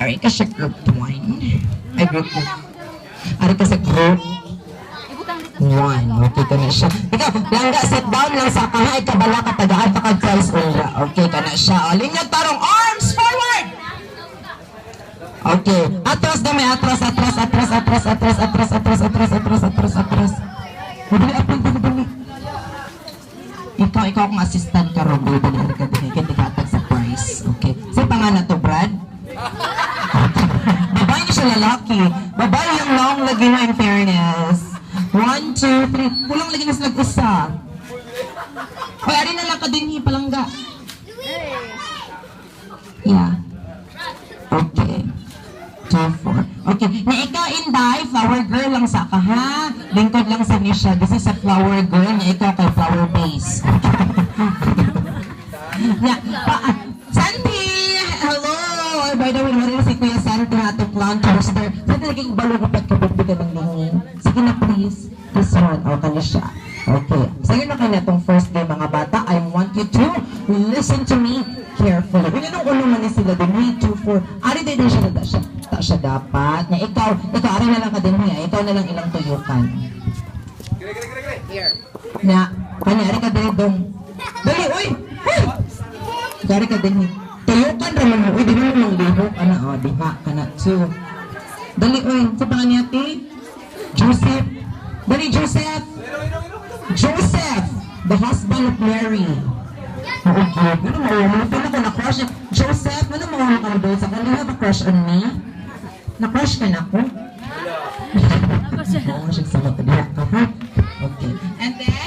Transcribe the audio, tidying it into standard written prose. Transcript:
Ari ka sa group 1. Ay, group 2. Ari ka sa group 1. Okay ka na siya. Ikaw, langga, sit down lang sa kahay, kabala ka, tagaan, takag-size ura. Okay ka na siya. O, linyag tarong, arms forward! Okay. Atras na may atras. Madali. Ikaw akong assistant ka, Robo. Dali ka din. Kaya sa prize. Okay. Sa pangalan to, Brad? Babae niya siya lalaki. Babae yung long lagi na in fairness. 1, 2, 3. Kulang lagi na sa nag-usa. Hoy, ari na lang ka din, palangga. Yeah. Okay. 2, 4. Okay. Na ikaw, Inday, flower girl lang sa ka, ha? Lingkod lang sa niya. This is a flower girl. Na ikaw kay flower base. Santi! Hello! By the way, naman si Kuya Santi na itong clown toaster. Santi, naging balugupat ka ba't ka ng lingin? Sige na, please. This one. O, kanya siya. Okay. Sige na kayo na itong first day, mga bata. I want you to listen to me carefully. Kung anong ulo man sila din, 3, 2, 4. Ari din siya na siya dapat. Na ikaw, ari na lang ka din niya. Ikaw na lang ilang tuyukan. Here. Na, kanya, ari ka din dong. Dali, uy! Hey! Ari ka din niya. Tuyukan raman mo. Uy, di mo lang lihok. Ano, o, diha ka na. So, dali, uy. Sa pangan niya, ti? Joseph. Dali, Joseph. Joseph, the husband of Mary. Okay. Ano mo? Ano ko na-crush? Joseph, ano mo ka na doon sa kanya? You have a crush on me? Na-crush ka na ako? Oo, siya sa mga ka, ha? Okay. And then,